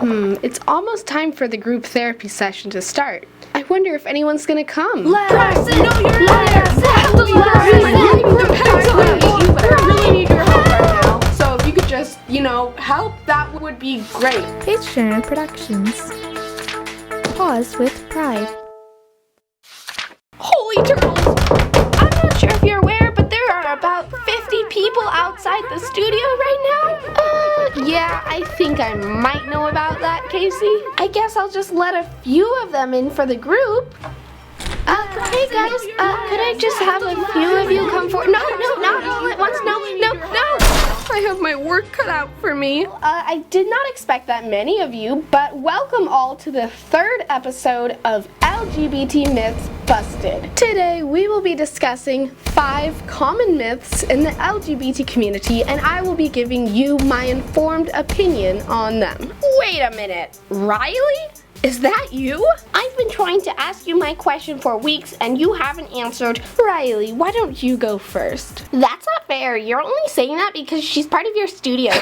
It's almost time for the group therapy session to start. I wonder if anyone's gonna come. Preston, no, you're I really need your help right now. So if you could just, help, that would be great. Prizza Productions. Pause with pride. Holy turtles! I'm not sure if you're aware, but there are about 50 people outside the studio right now. Yeah, I think I might know about that, Casey. I guess I'll just let a few of them in for the group. Hey guys, could I just have a few of you come forward? No, not all at once. No. I have my work cut out for me. I did not expect that many of you, but welcome all to the third episode of LGBT Myths Busted. Today we will be discussing 5 common myths in the LGBT community, and I will be giving you my informed opinion on them. Wait a minute, Riley? Is that you? I've been trying to ask you my question for weeks and you haven't answered. Riley, why don't you go first? That's not fair. You're only saying that because she's part of your studio.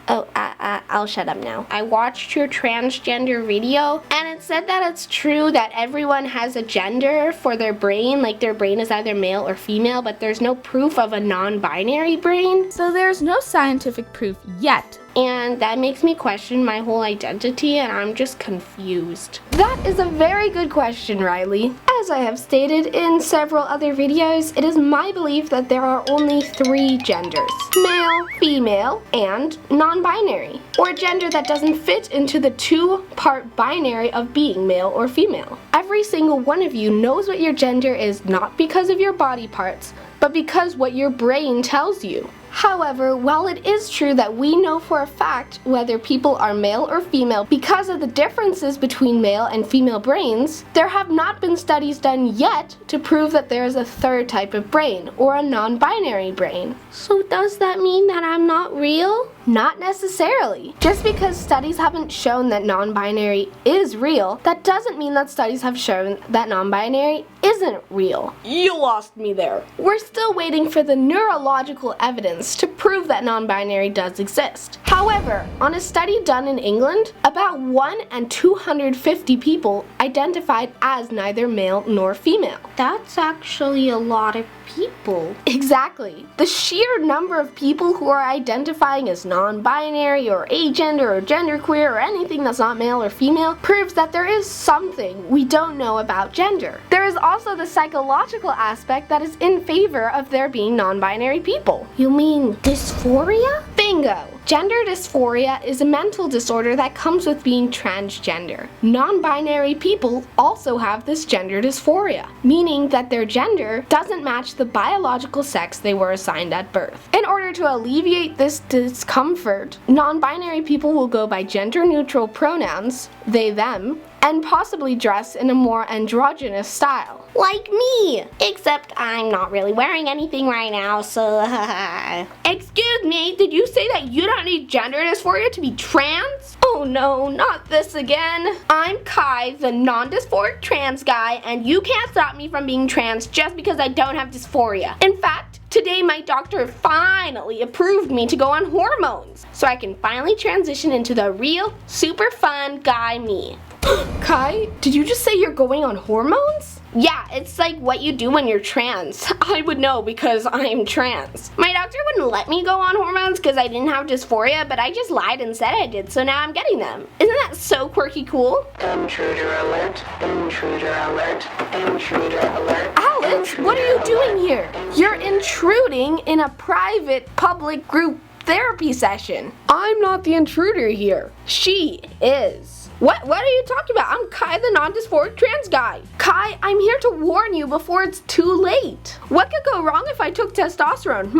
I'll shut up now. I watched your transgender video and it said that it's true that everyone has a gender for their brain, like their brain is either male or female, but there's no proof of a non-binary brain. So there's no scientific proof yet. And that makes me question my whole identity and I'm just confused. That is a very good question, Riley. As I have stated in several other videos, it is my belief that there are only 3 genders: male, female, and non-binary, or a gender that doesn't fit into the 2-part binary of being male or female. Every single one of you knows what your gender is not because of your body parts, but because what your brain tells you. However, while it is true that we know for a fact whether people are male or female because of the differences between male and female brains, there have not been studies done yet to prove that there is a 3rd type of brain, or a non-binary brain. So does that mean that I'm not real? Not necessarily. Just because studies haven't shown that non-binary is real, that doesn't mean that studies have shown that non-binary isn't real. You lost me there. We're still waiting for the neurological evidence to prove that non-binary does exist. However, on a study done in England, about 1 in 250 people identified as neither male nor female. That's actually a lot of people. Exactly. The sheer number of people who are identifying as non-binary or agender or genderqueer or anything that's not male or female proves that there is something we don't know about gender. There is also the psychological aspect that is in favor of there being non-binary people. You mean dysphoria? Bingo! Gender dysphoria is a mental disorder that comes with being transgender. Non-binary people also have this gender dysphoria, meaning that their gender doesn't match the biological sex they were assigned at birth. In order to alleviate this discomfort, non-binary people will go by gender-neutral pronouns, they, them, and possibly dress in a more androgynous style. Like me! Except I'm not really wearing anything right now, so Excuse me, did you say that you don't need gender dysphoria to be trans? Oh no, not this again. I'm Kai, the non-dysphoric trans guy, and you can't stop me from being trans just because I don't have dysphoria. In fact, today my doctor finally approved me to go on hormones, so I can finally transition into the real, super fun guy me. Kai, did you just say you're going on hormones? Yeah, it's like what you do when you're trans. I would know because I'm trans. My doctor wouldn't let me go on hormones because I didn't have dysphoria, but I just lied and said I did, so now I'm getting them. Isn't that so quirky cool? Intruder alert, intruder alert, intruder alert. Alex, what are you doing here? You're intruding in a private public group therapy session. I'm not the intruder here. She is. What are you talking about? I'm Kai, the non-dysphoric trans guy. Kai, I'm here to warn you before it's too late. What could go wrong if I took testosterone?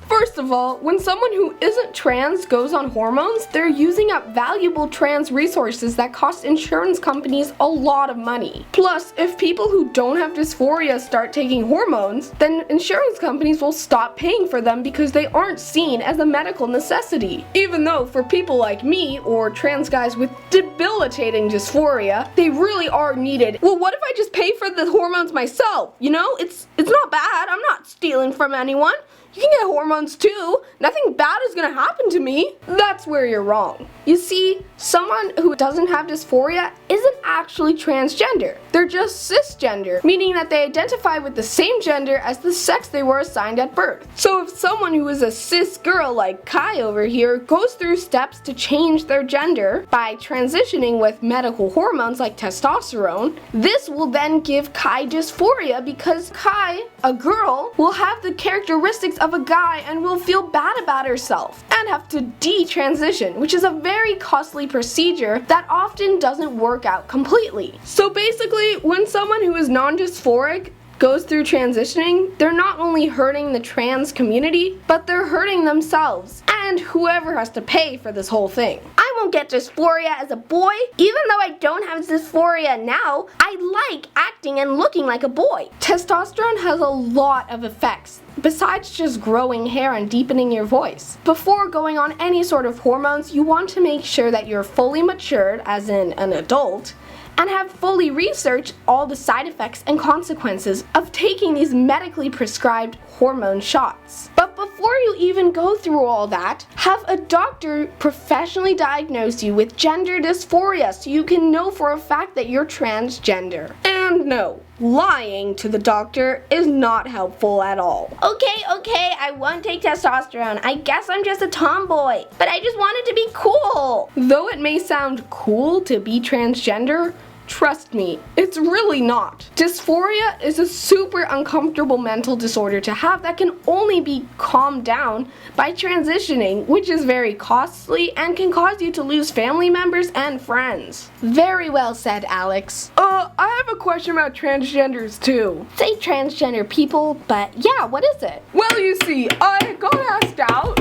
First of all, when someone who isn't trans goes on hormones, they're using up valuable trans resources that cost insurance companies a lot of money. Plus, if people who don't have dysphoria start taking hormones, then insurance companies will stop paying for them because they aren't seen as a medical necessity. Even though for people like me, or trans guys with debilitating dysphoria, they really are needed. Well, what if I just pay for the hormones myself? You know, it's not bad. I'm not stealing from anyone. You can get hormones too. Nothing bad is gonna happen to me. That's where you're wrong. You see, someone who doesn't have dysphoria isn't actually transgender. They're just cisgender, meaning that they identify with the same gender as the sex they were assigned at birth. So if someone who is a cis girl like Kai over here goes through steps to change their gender by transitioning with medical hormones like testosterone, this will then give Kai dysphoria because Kai, a girl, will have the characteristics of a guy and will feel bad about herself and have to detransition, which is a very costly procedure that often doesn't work out completely. So basically, when someone who is non-dysphoric goes through transitioning, they're not only hurting the trans community, but they're hurting themselves and whoever has to pay for this whole thing. I won't get dysphoria as a boy. Even though I don't have dysphoria now, I like acting and looking like a boy. Testosterone has a lot of effects besides just growing hair and deepening your voice. Before going on any sort of hormones, you want to make sure that you're fully matured, as in an adult, and have fully researched all the side effects and consequences of taking these medically prescribed hormone shots. But before you even go through all that, have a doctor professionally diagnose you with gender dysphoria so you can know for a fact that you're transgender. And no, lying to the doctor is not helpful at all. Okay, I won't take testosterone. I guess I'm just a tomboy, but I just wanted to be cool. Though it may sound cool to be transgender, trust me, it's really not. Dysphoria is a super uncomfortable mental disorder to have that can only be calmed down by transitioning, which is very costly and can cause you to lose family members and friends. Very well said, Alex. I have a question about transgenders too. Say transgender people, but yeah, what is it? Well, you see, I got asked out.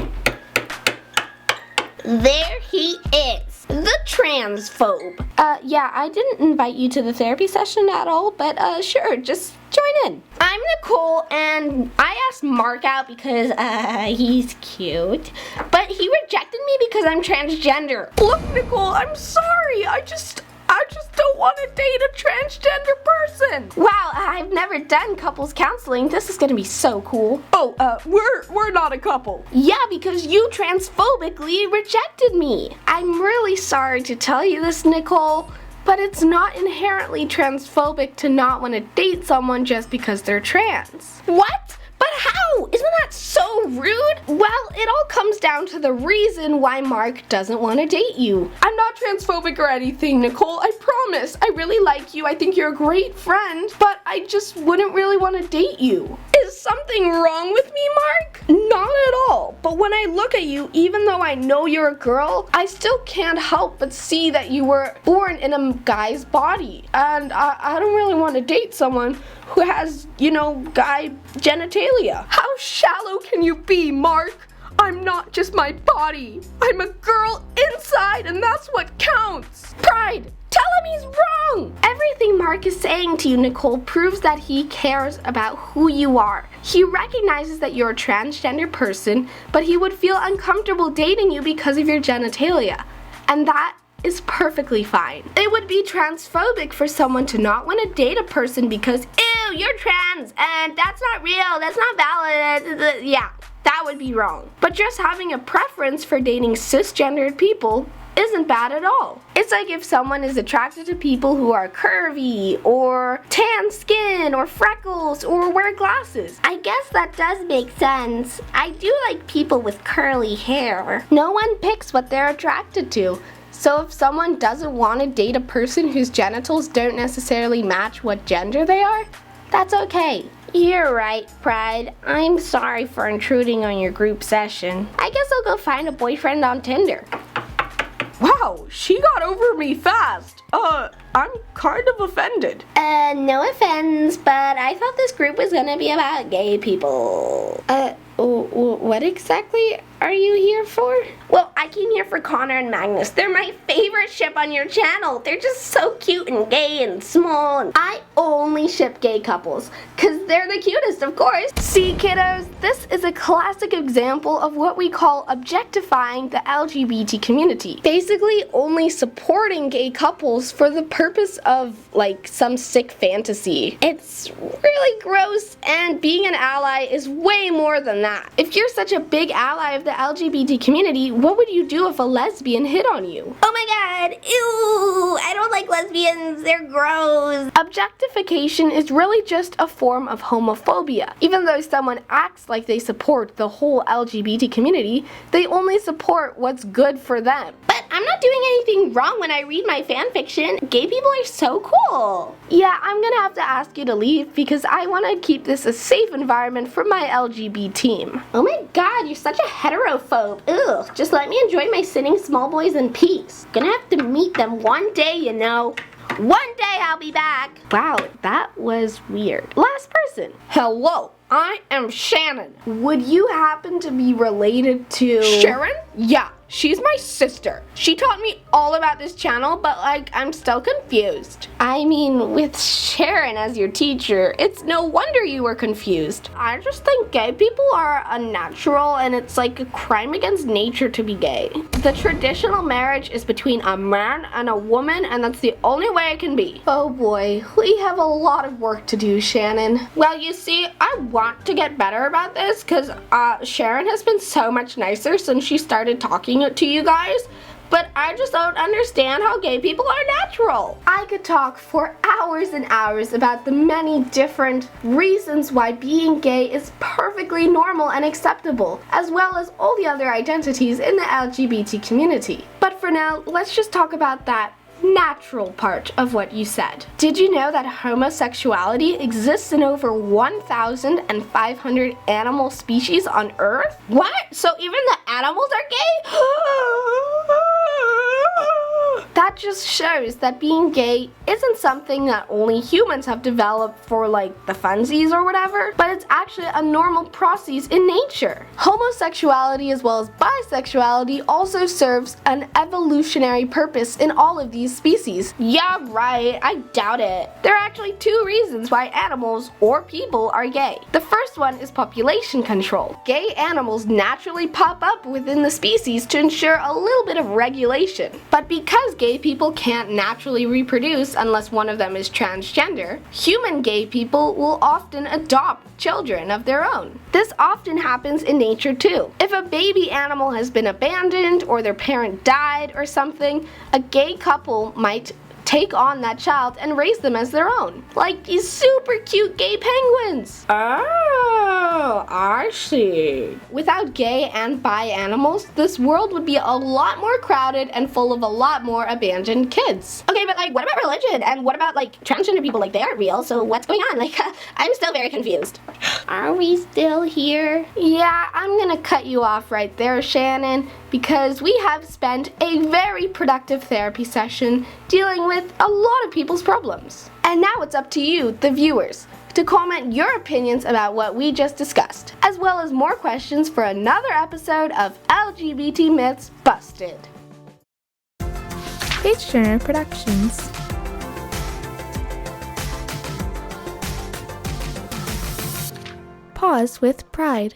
There he is, the transphobe. Yeah, I didn't invite you to the therapy session at all, but sure, just join in. I'm Nicole, and I asked Mark out because he's cute, but he rejected me because I'm transgender. Look, Nicole, I'm sorry. I just don't want to date a transgender person. Wow, I've never done couples counseling. This is gonna be so cool. Oh, we're not a couple. Yeah, because you transphobically rejected me. I'm really sorry to tell you this, Nicole, but it's not inherently transphobic to not want to date someone just because they're trans. What? But how? Isn't that so rude? Well, it all comes down to the reason why Mark doesn't want to date you. I'm not transphobic or anything, Nicole. I promise. I really like you. I think you're a great friend, but I just wouldn't really want to date you. Is something wrong with me, Mark? Not at all. But when I look at you, even though I know you're a girl, I still can't help but see that you were born in a guy's body. And I don't really want to date someone who has, guy genitalia. How shallow can you be, Mark? I'm not just my body. I'm a girl inside, and that's what counts. Pride, tell him he's wrong. Everything Mark is saying to you, Nicole, proves that he cares about who you are. He recognizes that you're a transgender person, but he would feel uncomfortable dating you because of your genitalia. And that is perfectly fine. It would be transphobic for someone to not want to date a person because, ew, you're trans, and that's not real, that's not valid. Yeah, that would be wrong. But just having a preference for dating cisgendered people isn't bad at all. It's like if someone is attracted to people who are curvy, or tan skin, or freckles, or wear glasses. I guess that does make sense. I do like people with curly hair. No one picks what they're attracted to. So if someone doesn't want to date a person whose genitals don't necessarily match what gender they are, that's okay. You're right, Pride. I'm sorry for intruding on your group session. I guess I'll go find a boyfriend on Tinder. Wow, she got over me fast. I'm kind of offended. No offense, but I thought this group was gonna be about gay people. What exactly are you here for? Well, I came here for Connor and Magnus. They're my favorite ship on your channel. They're just so cute and gay and small. And I only ship gay couples, because they're the cutest, of course. See, kiddos, this is a classic example of what we call objectifying the LGBT community. Basically, only supporting gay couples for the purpose of, like, some sick fantasy. It's really gross, and being an ally is way more than that. that. If you're such a big ally of the LGBT community, what would you do if a lesbian hit on you? Oh my god, ew, I don't like lesbians, they're gross. Objectification is really just a form of homophobia. Even though someone acts like they support the whole LGBT community, they only support what's good for them. But I'm not doing anything wrong when I read my fan fiction. Gay people are so cool. Yeah, I'm gonna have to ask you to leave because I want to keep this a safe environment for my LGB team. Oh my god, you're such a heterophobe. Ugh, just let me enjoy my sitting small boys in peace. Gonna have to meet them one day, you know. One day I'll be back. Wow, that was weird. Last person. Hello, I am Shannon. Would you happen to be related to... Sharon? Yeah, she's my sister. She taught me all about this channel, but like, I'm still confused. I mean, with Sharon as your teacher, it's no wonder you were confused. I just think gay people are unnatural and it's like a crime against nature to be gay. The traditional marriage is between a man and a woman, and that's the only way it can be. Oh boy, we have a lot of work to do, Shannon. Well, you see, I want to get better about this because Sharon has been so much nicer since she started talking to you guys. But I just don't understand how gay people are natural. I could talk for hours and hours about the many different reasons why being gay is perfectly normal and acceptable, as well as all the other identities in the LGBT community. But for now, let's just talk about that natural part of what you said. Did you know that homosexuality exists in over 1,500 animal species on Earth? What? So even the animals are gay? That just shows that being gay isn't something that only humans have developed for like the funsies or whatever, but it's actually a normal process in nature. Homosexuality as well as bisexuality also serves an evolutionary purpose in all of these species. Yeah, right. I doubt it. There are actually two reasons why animals or people are gay. The first one is population control. Gay animals naturally pop up within the species to ensure a little bit of regulation. But because gay people can't naturally reproduce unless one of them is transgender, human gay people will often adopt children of their own. This often happens in nature too. If a baby animal has been abandoned or their parent died or something, a gay couple might take on that child and raise them as their own. Like these super cute gay penguins. Oh, I see. Without gay and bi animals, this world would be a lot more crowded and full of a lot more abandoned kids. Okay, but like, what about religion? And what about like transgender people? Like, they aren't real, so what's going on? Like, I'm still very confused. Are we still here? Yeah, I'm gonna cut you off right there, Shannon, because we have spent a very productive therapy session dealing with a lot of people's problems. And now it's up to you, the viewers, to comment your opinions about what we just discussed, as well as more questions for another episode of LGBT Myths Busted. Page Productions. Pause with pride.